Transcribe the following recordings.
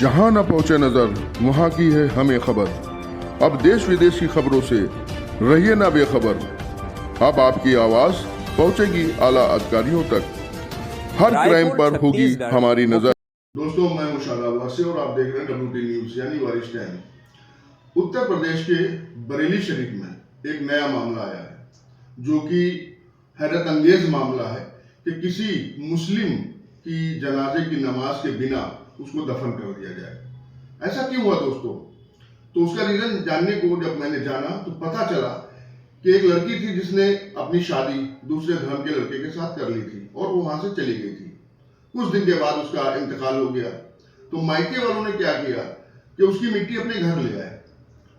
जहां न पहुंचे नजर वहां की है हमें खबर। अब देश विदेश की खबरों से रहिए ना बेखबर। अब आपकी आवाज पहुंचेगी आला अधिकारियों तक। हर क्राइम पर होगी हमारी नजर। दोस्तों, मैं मुशादा वासी और आप देख रहे हैं WT न्यूज यानी वारिस टाइम। उत्तर प्रदेश के बरेली शरीफ में एक नया मामला आया है जो कि हैरत अंगेज मामला है कि किसी मुस्लिम की जनाजे की नमाज के बिना उसको दफन कर दिया जाए। ऐसा क्यों हुआ दोस्तों? तो उसका रीजन जानने को जब मैंने जाना तो पता चला कि एक लड़की थी जिसने अपनी शादी दूसरे धर्म के लड़के के साथ कर ली थी और वो वहां से चली गई थी। कुछ दिन के बाद उसका इंतकाल हो गया तो मायके वालों ने क्या किया कि उसकी मिट्टी अपने घर ले आए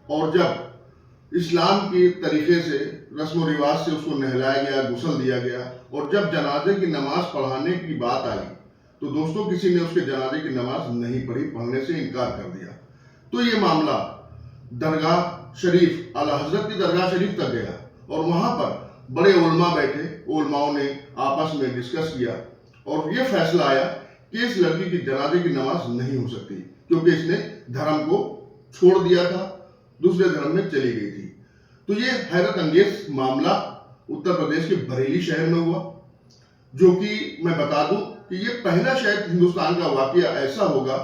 और जब इस्लाम के तरीके से रस्म रिवाज से उसको नहलाया गया, गुस्ल दिया गया और जब जनाजे की नमाज पढ़ाने की बात आई तो दोस्तों किसी ने उसके जनाजे की नमाज नहीं पढ़ी, पढ़ने से इनकार कर दिया। तो ये मामला दरगाह शरीफ, आला हजरत की दरगाह शरीफ तक गया और वहां पर बड़े उलमा बैठे, उलमाओं ने आपस में डिस्कस किया और ये फैसला आया कि इस लड़की की जनाजे की नमाज नहीं हो सकती क्योंकि इसने धर्म को छोड़ दिया था, दूसरे धर्म में चली गई थी। तो ये हैरत अंगेज मामला उत्तर प्रदेश के बरेली शहर में हुआ, जो कि मैं बता दूं कि ये पहला शायद हिंदुस्तान का वाकया ऐसा होगा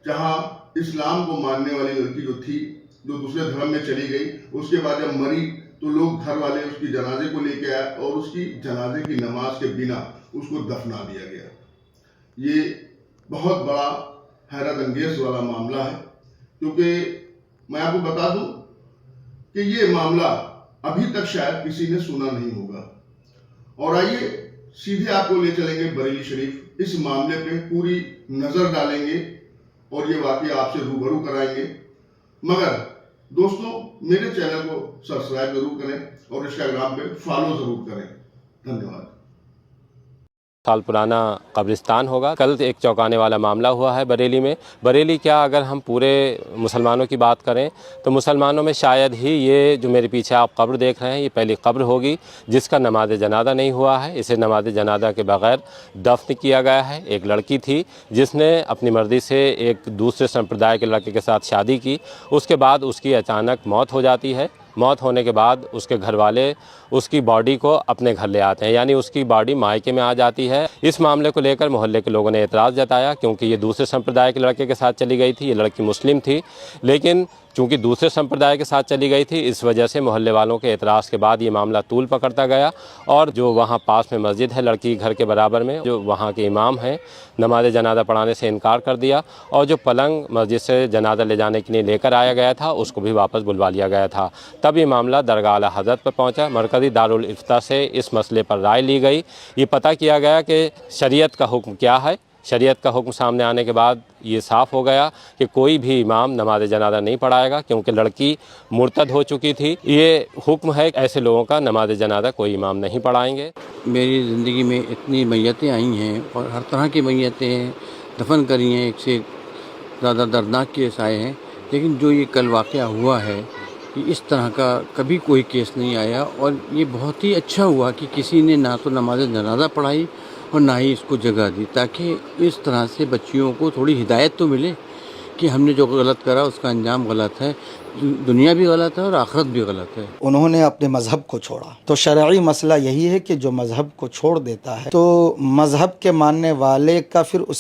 जहां इस्लाम को मानने वाली लड़की जो थी, जो दूसरे धर्म में चली गई, उसके बाद जब मरी तो लोग घर वाले उसकी जनाजे को लेके आए और उसकी जनाजे की नमाज के बिना उसको दफना दिया गया। ये बहुत बड़ा हैरत अंगेज वाला मामला है क्योंकि मैं आपको बता दूं कि ये मामला अभी तक शायद किसी ने सुना नहीं होगा। और आइए सीधे आपको ले चलेंगे बरेली शरीफ, इस मामले पे पूरी नजर डालेंगे और ये वाकया आपसे रूबरू कराएंगे। मगर दोस्तों, मेरे चैनल को सब्सक्राइब जरूर करें और इंस्टाग्राम पे फॉलो जरूर करें। धन्यवाद। साल पुराना कब्रिस्तान होगा। कल एक चौंकाने वाला मामला हुआ है बरेली में। बरेली क्या, अगर हम पूरे मुसलमानों की बात करें तो मुसलमानों में शायद ही ये जो मेरे पीछे आप कब्र देख रहे हैं ये पहली कब्र होगी जिसका नमाज जनाजा नहीं हुआ है। इसे नमाज जनाजा के बगैर दफन किया गया है। एक लड़की थी जिसने अपनी मर्जी से एक दूसरे संप्रदाय के लड़के के साथ शादी की, उसके बाद उसकी अचानक मौत हो जाती है। मौत होने के बाद उसके घर वाले उसकी बॉडी को अपने घर ले आते हैं, यानी उसकी बॉडी मायके में आ जाती है। इस मामले को लेकर मोहल्ले के लोगों ने एतराज़ जताया क्योंकि ये दूसरे संप्रदाय के लड़के के साथ चली गई थी। ये लड़की मुस्लिम थी, लेकिन चूँकि दूसरे संप्रदाय के साथ चली गई थी, इस वजह से मोहल्ले वालों के एतराज़ के बाद ये मामला तूल पकड़ता गया और जो वहाँ पास में मस्जिद है लड़की घर के बराबर में, जो वहाँ के इमाम हैं, नमाज जनाजा पढ़ाने से इनकार कर दिया और जो पलंग मस्जिद से जनाजा ले जाने के लिए लेकर आया गया था उसको भी वापस बुलवा लिया गया था। तब ये मामला दरगाह आला हज़रत पर पहुँचा। मरकज़ी दारुल इफ्ता से इस मसले पर राय ली गई। ये पता किया गया कि शरीयत का हुक्म क्या है। शरीयत का हुक्म सामने आने के बाद ये साफ़ हो गया कि कोई भी इमाम नमाज जनाजा नहीं पढ़ाएगा क्योंकि लड़की मुर्तद हो चुकी थी। ये हुक्म है, ऐसे लोगों का नमाज जनाजा कोई इमाम नहीं पढ़ाएंगे। मेरी ज़िंदगी में इतनी मैयतें आई हैं और हर तरह की मैयतें दफन करी हैं, एक से ज़्यादा दर्दनाक केस आए हैं, लेकिन जो ये कल वाक़या हुआ है कि इस तरह का कभी कोई केस नहीं आया और ये बहुत ही अच्छा हुआ कि किसी ने ना तो नमाज जनाजा पढ़ाई और ना ही इसको जगह दी, ताकि इस तरह से बच्चियों को थोड़ी हिदायत तो मिले कि हमने जो गलत करा उसका अंजाम गलत है, दुनिया भी गलत है और आखिरत भी गलत है। उन्होंने अपने मज़हब को छोड़ा, तो शरई मसला यही है कि जो मज़हब को छोड़ देता है तो मज़हब के मानने वाले का फिर उस